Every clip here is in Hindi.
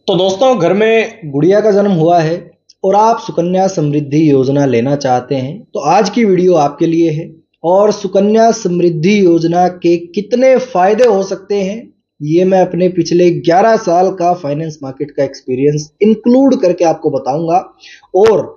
तो दोस्तों, घर में गुड़िया का जन्म हुआ है और आप सुकन्या समृद्धि योजना लेना चाहते हैं तो आज की वीडियो आपके लिए है। और सुकन्या समृद्धि योजना के कितने फायदे हो सकते हैं ये मैं अपने पिछले 11 साल का फाइनेंस मार्केट का एक्सपीरियंस इंक्लूड करके आपको बताऊंगा। और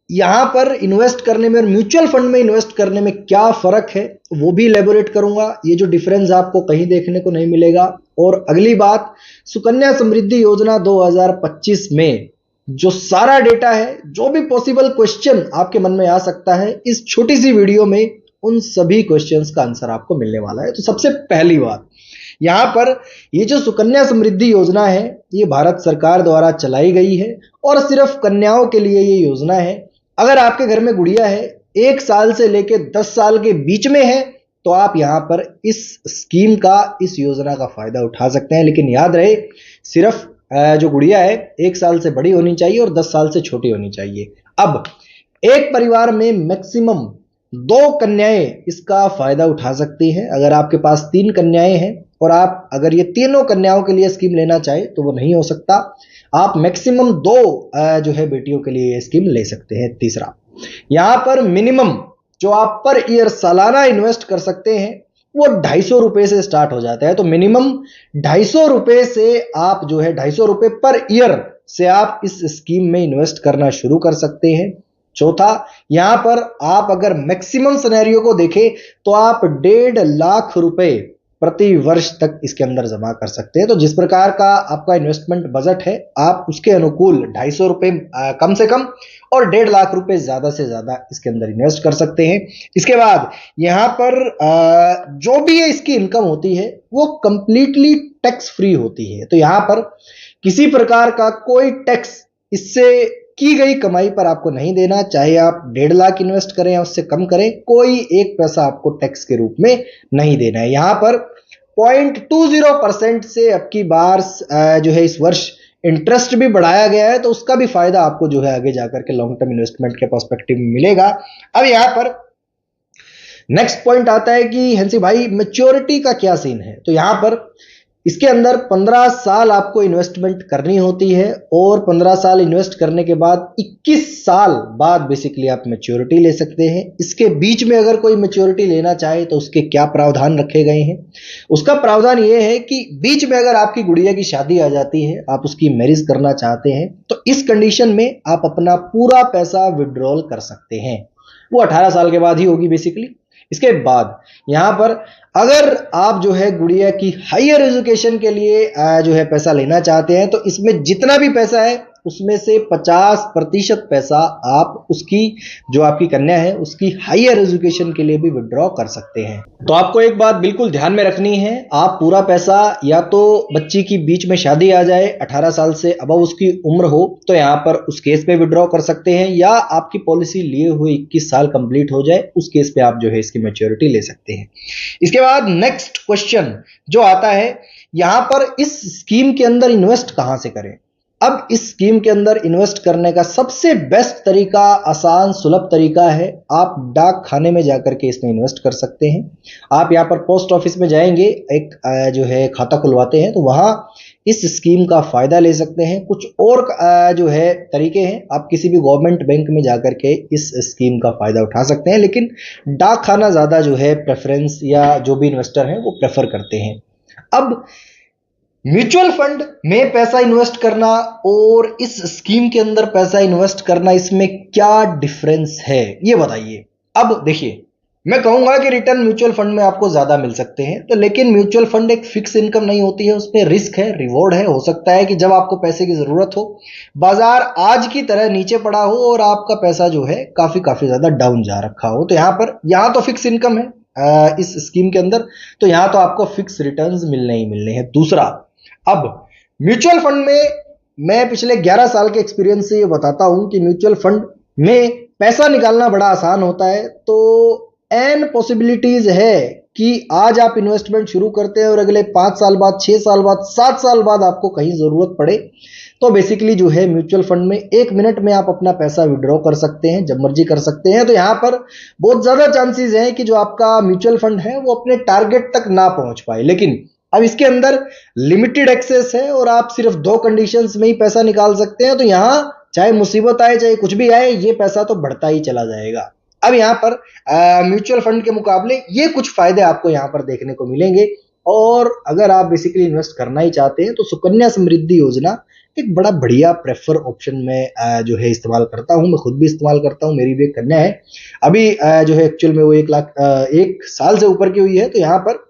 यहाँ पर इन्वेस्ट करने में और म्यूचुअल फंड में इन्वेस्ट करने में क्या फर्क है वो भी इलेबोरेट करूंगा। ये जो डिफरेंस आपको कहीं देखने को नहीं मिलेगा। और अगली बात, सुकन्या समृद्धि योजना 2025 में जो सारा डेटा है, जो भी पॉसिबल क्वेश्चन आपके मन में आ सकता है, इस छोटी सी वीडियो में उन सभी क्वेश्चंस का आंसर आपको मिलने वाला है। तो सबसे पहली बात, यहाँ पर ये जो सुकन्या समृद्धि योजना है ये भारत सरकार द्वारा चलाई गई है और सिर्फ कन्याओं के लिए ये योजना है। अगर आपके घर में गुड़िया है 1 साल से लेकर 10 साल के बीच में है तो आप यहाँ पर इस स्कीम का, इस योजना का फायदा उठा सकते हैं। लेकिन याद रहे, सिर्फ जो गुड़िया है 1 साल से बड़ी होनी चाहिए और 10 साल से छोटी होनी चाहिए। अब एक परिवार में मैक्सिमम 2 कन्याएं इसका फायदा उठा सकती हैं। अगर आपके पास 3 कन्याएं हैं और आप अगर ये तीनों कन्याओं के लिए स्कीम लेना चाहे तो वो नहीं हो सकता। आप मैक्सिमम 2 जो है बेटियों के लिए ये स्कीम ले सकते हैं। तीसरा, यहाँ पर मिनिमम जो आप पर ईयर सालाना इन्वेस्ट कर सकते हैं वो 250 रुपए से स्टार्ट हो जाता है। तो मिनिमम 250 रुपए से आप जो है 250 रुपए पर ईयर से आप इस स्कीम में इन्वेस्ट करना शुरू कर सकते हैं। चौथा, यहां पर आप अगर मैक्सिमम सिनेरियो को देखें तो आप 1.5 लाख रुपए प्रति वर्ष तक इसके अंदर जमा कर सकते हैं। तो जिस प्रकार का आपका इन्वेस्टमेंट बजट है आप उसके अनुकूल 250 रुपए कम से कम और 1.5 लाख रुपए ज्यादा से ज्यादा इसके अंदर इन्वेस्ट कर सकते हैं। इसके बाद यहाँ पर जो भी है इसकी इनकम होती है वो कंप्लीटली टैक्स फ्री होती है। तो यहाँ पर किसी प्रकार का कोई टैक्स इससे की गई कमाई पर आपको नहीं देना। चाहे आप 1.5 लाख इन्वेस्ट करें या उससे कम करें, कोई एक पैसा आपको टैक्स के रूप में नहीं देना है। यहां पर 0.20% से अब की बार जो है इस वर्ष इंटरेस्ट भी बढ़ाया गया है, तो उसका भी फायदा आपको जो है आगे जाकर के लॉन्ग टर्म इन्वेस्टमेंट के पर्सपेक्टिव में मिलेगा। अब यहां पर नेक्स्ट पॉइंट आता है कि हंसी भाई मैच्योरिटी का क्या सीन है। तो यहां पर इसके अंदर 15 साल आपको इन्वेस्टमेंट करनी होती है और 15 साल इन्वेस्ट करने के बाद 21 साल बाद बेसिकली आप मैच्योरिटी ले सकते हैं। इसके बीच में अगर कोई मैच्योरिटी लेना चाहे तो उसके क्या प्रावधान रखे गए हैं। उसका प्रावधान यह है कि बीच में अगर आपकी गुड़िया की शादी आ जाती है, आप उसकी मैरिज करना चाहते हैं, तो इस कंडीशन में आप अपना पूरा पैसा विड्रॉल कर सकते हैं। वो 18 साल के बाद ही होगी बेसिकली। इसके बाद यहां पर अगर आप जो है गुड़िया की हायर एजुकेशन के लिए जो है पैसा लेना चाहते हैं तो इसमें जितना भी पैसा है उसमें से 50% पैसा आप उसकी, जो आपकी कन्या है, उसकी हायर एजुकेशन के लिए भी विड्रॉ कर सकते हैं। तो आपको एक बात बिल्कुल ध्यान में रखनी है, आप पूरा पैसा, या तो बच्ची की बीच में शादी आ जाए, 18 साल से अबव उसकी उम्र हो तो यहां पर उस केस पे विड्रॉ कर सकते हैं, या आपकी पॉलिसी लिए हुए 21 साल कंप्लीट हो जाए उस केस पे आप जो है इसकी मैच्योरिटी ले सकते हैं। इसके बाद नेक्स्ट क्वेश्चन जो आता है, यहां पर इस स्कीम के अंदर इन्वेस्ट कहां से करें। अब इस स्कीम के अंदर इन्वेस्ट करने का सबसे बेस्ट तरीका, आसान सुलभ तरीका है, आप डाक खाने में जाकर के इसमें इन्वेस्ट कर सकते हैं। आप यहां पर पोस्ट ऑफिस में जाएंगे, एक जो है खाता खुलवाते हैं, तो वहां इस स्कीम का फायदा ले सकते हैं। कुछ और जो है तरीके हैं, आप किसी भी गवर्नमेंट बैंक में जाकर के इस स्कीम का फायदा उठा सकते हैं, लेकिन डाक खाना ज्यादा जो है प्रेफरेंस, या जो भी इन्वेस्टर हैं वो प्रेफर करते हैं। अब म्यूचुअल फंड में पैसा इन्वेस्ट करना और इस स्कीम के अंदर पैसा इन्वेस्ट करना, इसमें क्या डिफरेंस है ये बताइए। अब देखिए, मैं कहूंगा कि रिटर्न म्यूचुअल फंड में आपको ज्यादा मिल सकते हैं, तो लेकिन म्यूचुअल फंड एक फिक्स इनकम नहीं होती है, उसमें रिस्क है, रिवॉर्ड है। हो सकता है कि जब आपको पैसे की जरूरत हो, बाजार आज की तरह नीचे पड़ा हो और आपका पैसा जो है काफी ज्यादा डाउन जा रखा हो, तो यहाँ तो फिक्स इनकम है इस स्कीम के अंदर, तो यहाँ तो आपको फिक्स रिटर्न्स मिलने ही मिलने हैं। दूसरा, अब म्यूचुअल फंड में मैं पिछले 11 साल के एक्सपीरियंस से ये बताता हूं कि म्यूचुअल फंड में पैसा निकालना बड़ा आसान होता है। तो एन पॉसिबिलिटीज है कि आज आप इन्वेस्टमेंट शुरू करते हैं और अगले 5 साल बाद, 6 साल बाद, 7 साल बाद आपको कहीं जरूरत पड़े, तो बेसिकली जो है म्यूचुअल फंड में 1 मिनट में आप अपना पैसा विड्रॉ कर सकते हैं, जब मर्जी कर सकते हैं। तो यहाँ पर बहुत ज्यादा चांसेस हैं कि जो आपका म्यूचुअल फंड है वो अपने टारगेट तक ना पहुंच पाए। लेकिन अब इसके अंदर लिमिटेड एक्सेस है और आप सिर्फ 2 कंडीशंस में ही पैसा निकाल सकते हैं। तो यहाँ चाहे मुसीबत आए चाहे कुछ भी आए, ये पैसा तो बढ़ता ही चला जाएगा। अब यहाँ पर म्यूचुअल फंड के मुकाबले ये कुछ फायदे आपको यहाँ पर देखने को मिलेंगे। और अगर आप बेसिकली इन्वेस्ट करना ही चाहते हैं तो सुकन्या समृद्धि योजना एक बड़ा बढ़िया प्रेफर ऑप्शन में जो है इस्तेमाल करता हूं। मैं खुद भी इस्तेमाल करता हूं, मेरी भी एक कन्या है, अभी जो है एक्चुअल में वो 1 साल से ऊपर की हुई है। तो यहाँ पर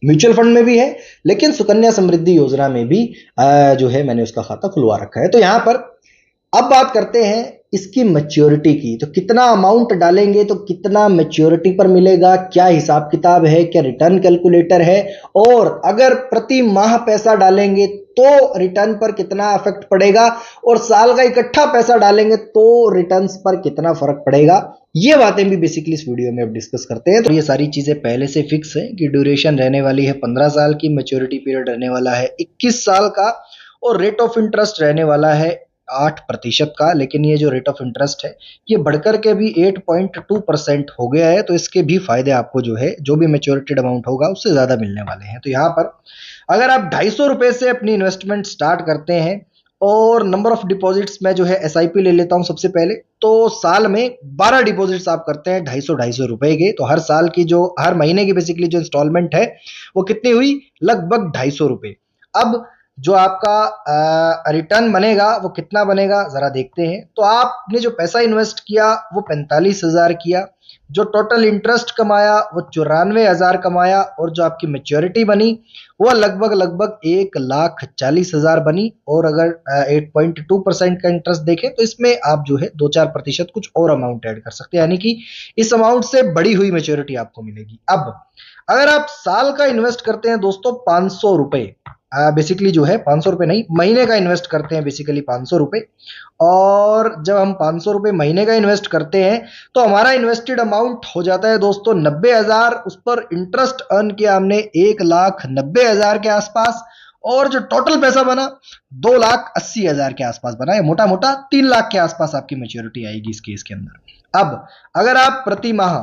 म्यूचुअल फंड में भी है, लेकिन सुकन्या समृद्धि योजना में भी जो है मैंने उसका खाता खुलवा रखा है। तो यहाँ पर अब बात करते हैं इसकी मैच्योरिटी की। तो कितना अमाउंट डालेंगे तो कितना मैच्योरिटी पर मिलेगा, क्या हिसाब किताब है, क्या रिटर्न कैलकुलेटर है, और अगर प्रति माह पैसा डालेंगे तो रिटर्न पर कितना इफेक्ट पड़ेगा, और साल का इकट्ठा पैसा डालेंगे तो रिटर्न्स पर कितना फर्क पड़ेगा, ये बातें भी बेसिकली इस वीडियो में अब डिस्कस करते हैं। तो ये सारी चीजें पहले से फिक्स है कि ड्यूरेशन रहने वाली है 15 साल की, मैच्योरिटी पीरियड रहने वाला है 21 साल का, और रेट ऑफ इंटरेस्ट रहने वाला है 8% का। लेकिन ये जो रेट ऑफ इंटरेस्ट है ये बढ़कर के भी 8.2% हो गया है। तो इसके भी फायदे आपको जो है जो भी मैच्योरिटेड अमाउंट होगा उससे ज्यादा मिलने वाले हैं। तो यहाँ पर अगर आप 250 रुपए से अपनी इन्वेस्टमेंट स्टार्ट करते हैं और नंबर ऑफ डिपॉजिट्स में जो है एसआईपी ले लेता हूं सबसे पहले, तो साल में 12 डिपॉजिट्स आप करते हैं 250 रुपए के। तो हर साल की जो हर महीने की बेसिकली जो इंस्टॉलमेंट है वो कितनी हुई, लगभग 250 रुपए। अब जो आपका रिटर्न बनेगा वो कितना बनेगा जरा देखते हैं। तो आपने जो पैसा इन्वेस्ट किया वो 45,000 किया, जो टोटल इंटरेस्ट कमाया वो 94,000 कमाया, और जो आपकी मैच्योरिटी बनी वो लगभग 1,40,000 बनी। और अगर 8.2% का इंटरेस्ट देखें तो इसमें आप जो है 2-4% कुछ और अमाउंट ऐड कर सकते हैं, यानी कि इस अमाउंट से बड़ी हुई मैच्योरिटी आपको मिलेगी। अब अगर आप साल का इन्वेस्ट करते हैं दोस्तों 500 रुपए, बेसिकली जो है 500 रुपए नहीं, महीने का इन्वेस्ट करते हैं बेसिकली 500 रुपए, और जब हम 500 रुपए महीने का इन्वेस्ट करते हैं तो हमारा इन्वेस्टेड अमाउंट हो जाता है दोस्तों 90,000। उस पर इंटरेस्ट अर्न किया हमने 1,90,000 के आसपास, और जो टोटल पैसा बना 2,80,000 के आसपास बना, मोटा मोटा 3 लाख के आसपास आपकी मैच्योरिटी आएगी इस केस के अंदर। अब अगर आप प्रति माह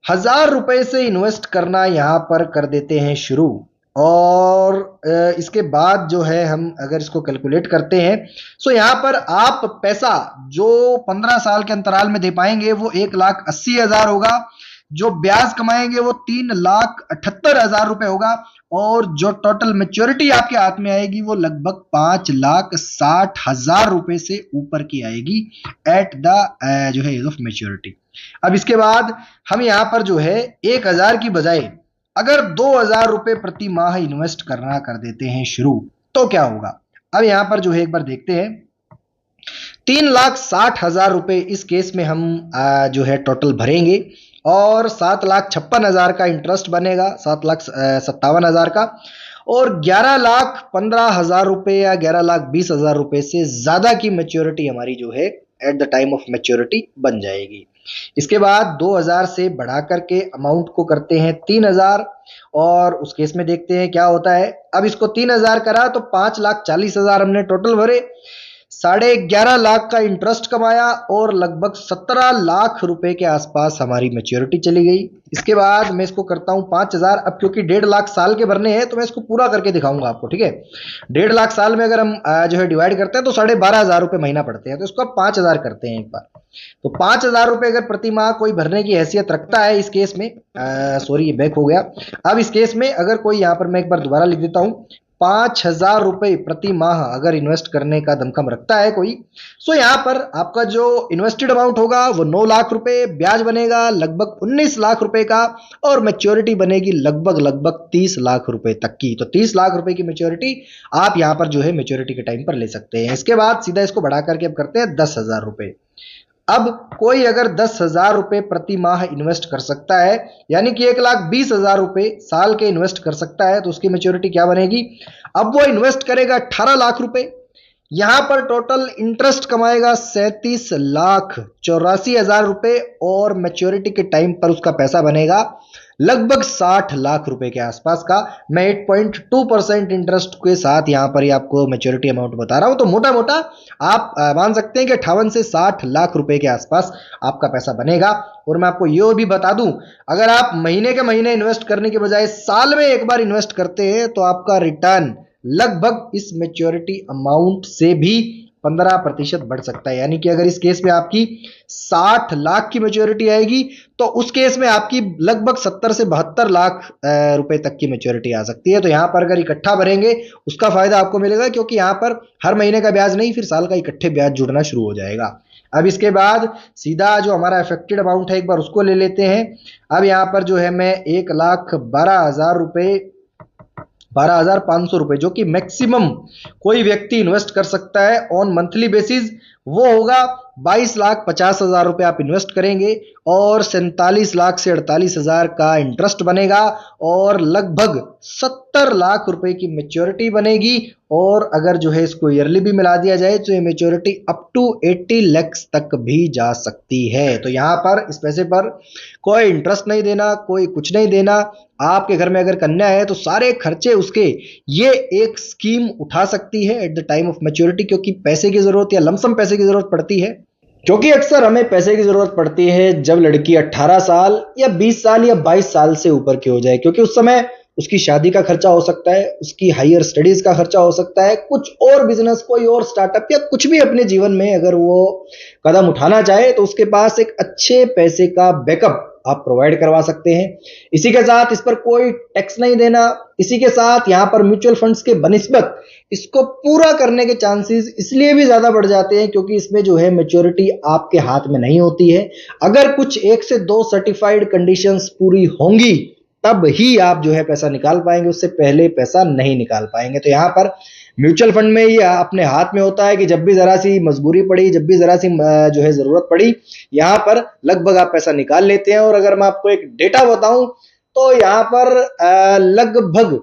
1,000 रुपए से इन्वेस्ट करना यहां पर कर देते हैं शुरू, और इसके बाद जो है हम अगर इसको कैलकुलेट करते हैं, सो यहां पर आप पैसा जो 15 साल के अंतराल में दे पाएंगे वो 1,80,000 होगा, जो ब्याज कमाएंगे वो 3,78,000 रुपए होगा, और जो टोटल मैच्योरिटी आपके हाथ में आएगी वो लगभग 5,60,000 रुपए से ऊपर की आएगी एट द जो है एज ऑफ मैच्योरिटी। अब इसके बाद हम यहां पर जो है 1,000 की बजाय अगर 2,000 रुपए प्रति माह इन्वेस्ट करना कर देते हैं शुरू, तो क्या होगा। अब यहां पर जो है एक बार देखते हैं, 3,60,000 रुपए इस केस में हम जो है टोटल भरेंगे, और 7,56,000 का इंटरेस्ट बनेगा, 7,57,000 का, और 11,15,000 रुपए या 11,20,000 रुपए से ज्यादा की मैच्योरिटी हमारी जो है at the time of maturity बन जाएगी। इसके बाद 2,000 से बढ़ा करके अमाउंट को करते हैं 3,000, और उस केस में देखते हैं क्या होता है। अब इसको 3,000 करा तो 5,40,000 हमने टोटल भरे, 11.5 लाख का इंटरेस्ट कमाया, और लगभग 17 लाख रुपए के आसपास हमारी मैच्योरिटी चली गई। इसके बाद मैं इसको करता हूं 5,000। अब क्योंकि 1.5 लाख साल के भरने हैं तो मैं इसको पूरा करके दिखाऊंगा आपको, ठीक है। 1.5 लाख साल में अगर हम जो है डिवाइड करते हैं तो 12,500 रुपए महीना पड़ते हैं। तो इसको 5,000 करते हैं एक बार। तो 5,000 रुपए अगर प्रति माह कोई भरने की हैसियत रखता है इस केस में, सॉरी ये बैक हो गया। अब इस केस में अगर कोई यहां पर मैं एक बार दोबारा लिख देता हूं, 5,000 रुपए प्रति माह अगर इन्वेस्ट करने का दमखम रखता है कोई, सो यहां पर आपका जो इन्वेस्टेड अमाउंट होगा वो 9 लाख रुपए, ब्याज बनेगा लगभग 19 लाख रुपए का, और मैच्योरिटी बनेगी लगभग 30 लाख रुपए तक की। तो 30 लाख रुपए की मैच्योरिटी आप यहां पर जो है मैच्योरिटी के टाइम पर ले सकते हैं। इसके बाद सीधा इसको बढ़ा करके अब करते हैं 10,000 रुपए। अब कोई अगर 10,000 रुपए प्रति माह इन्वेस्ट कर सकता है, यानी कि 1,20,000 रुपए साल के इन्वेस्ट कर सकता है, तो उसकी मैच्योरिटी क्या बनेगी। अब वो इन्वेस्ट करेगा 18 लाख रुपए, यहां पर टोटल इंटरेस्ट कमाएगा 37,84,000 रुपए, और मैच्योरिटी के टाइम पर उसका पैसा बनेगा लगभग 60 लाख रुपए के आसपास का। मैं 8.2% इंटरेस्ट के साथ यहां पर ही आपको मैच्योरिटी अमाउंट बता रहा हूं। तो मोटा मोटा आप मान सकते हैं कि 58 से 60 लाख रुपए के आसपास आपका पैसा बनेगा। और मैं आपको ये भी बता दूं, अगर आप महीने के महीने इन्वेस्ट करने के बजाय साल में एक बार इन्वेस्ट करते हैं तो आपका रिटर्न लगभग इस मैच्योरिटी अमाउंट से भी 15% बढ़ सकता है। यानी कि अगर इस केस में आपकी 60 लाख की मैच्योरिटी आएगी तो उस केस में आपकी लगभग 70 से 72 लाख रुपए तक की मैच्योरिटी आ सकती है। तो यहां पर अगर इकट्ठा भरेंगे उसका फायदा आपको मिलेगा, क्योंकि यहां पर हर महीने का ब्याज नहीं, फिर साल का इकट्ठे ब्याज जुड़ना शुरू हो जाएगा। अब इसके बाद सीधा जो हमारा अफेक्टेड अमाउंट है एक बार उसको ले लेते हैं। अब यहां पर जो है मैं 1,12,000 रुपए 12,500 रुपए जो कि मैक्सिमम कोई व्यक्ति इन्वेस्ट कर सकता है ऑन मंथली बेसिस, वो होगा 22,50,000 रुपए आप इन्वेस्ट करेंगे और 47 लाख से 48,000 का इंटरेस्ट बनेगा और लगभग 70 लाख रुपए की मैच्योरिटी बनेगी। और अगर जो है इसको ईयरली भी मिला दिया जाए तो ये मैच्योरिटी अप टू 80 लाख तक भी जा सकती है। तो यहां पर इस पैसे पर कोई इंटरेस्ट नहीं देना, कोई कुछ नहीं देना। आपके घर में अगर कन्या है तो सारे खर्चे उसके ये एक स्कीम उठा सकती है at the time of maturity, क्योंकि पैसे की जरूरत या लमसम पैसे की जरूरत पड़ती है। क्योंकि अक्सर हमें पैसे की जरूरत पड़ती है जब लड़की 18 साल या 20 साल या 22 साल से ऊपर की हो जाए, क्योंकि उस समय उसकी शादी का खर्चा हो सकता है, उसकी हायर स्टडीज का खर्चा हो सकता है, कुछ और बिजनेस, कोई और स्टार्टअप या कुछ भी अपने जीवन में अगर वो कदम उठाना चाहे तो उसके पास एक अच्छे पैसे का बैकअप आप प्रोवाइड करवा सकते हैं। इसी के साथ इस पर कोई टैक्स नहीं देना। इसी के साथ यहां पर म्यूचुअल फंड्स के बनिस्बत इसको पूरा करने के चांसेस इसलिए भी ज्यादा बढ़ जाते हैं क्योंकि इसमें जो है मैच्योरिटी आपके हाथ में नहीं होती है। अगर कुछ 1 से 2 सर्टिफाइड कंडीशंस पूरी होंगी तब ही आप जो है पैसा निकाल पाएंगे, उससे पहले पैसा नहीं निकाल पाएंगे। तो यहां पर म्यूचुअल फंड में ये अपने हाथ में होता है कि जब भी जरा सी मजबूरी पड़ी, जब भी जरा सी जो है जरूरत पड़ी, यहां पर लगभग आप पैसा निकाल लेते हैं। और अगर मैं आपको एक डेटा बताऊं तो यहां पर लगभग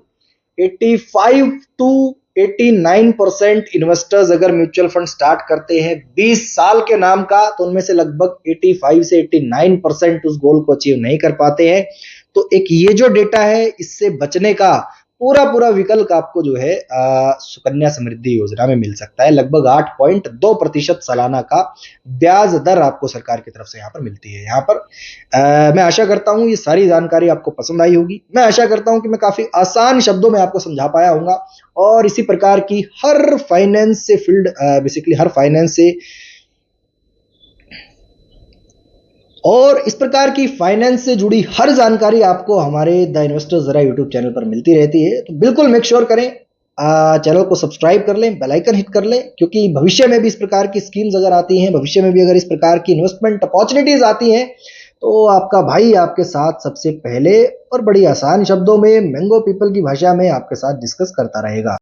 85 टू 89% इन्वेस्टर्स अगर म्यूचुअल फंड स्टार्ट करते हैं 20 साल के नाम का तो उनमें से लगभग 85 से 89% उस गोल को अचीव नहीं कर पाते हैं। तो एक ये जो डेटा है इससे बचने का पूरा पूरा विकल्प आपको जो है सुकन्या समृद्धि योजना में मिल सकता है। लगभग 8.2% सालाना का ब्याज दर आपको सरकार की तरफ से यहाँ पर मिलती है। यहाँ पर मैं आशा करता हूँ ये सारी जानकारी आपको पसंद आई होगी। मैं आशा करता हूँ कि मैं काफी आसान शब्दों में आपको समझा पाया हूँगा और इसी प्रकार की हर फाइनेंस से फील्ड बेसिकली हर फाइनेंस से और इस प्रकार की फाइनेंस से जुड़ी हर जानकारी आपको हमारे द इन्वेस्टर जरा यूट्यूब चैनल पर मिलती रहती है। तो बिल्कुल मेक श्योर करें चैनल को सब्सक्राइब कर लें, बेल आइकन हिट कर लें, क्योंकि भविष्य में भी इस प्रकार की स्कीम्स अगर आती हैं, भविष्य में भी अगर इस प्रकार की इन्वेस्टमेंट अपॉर्चुनिटीज आती हैं तो आपका भाई आपके साथ सबसे पहले और बड़ी आसान शब्दों में मैंगो पीपल की भाषा में आपके साथ डिस्कस करता रहेगा।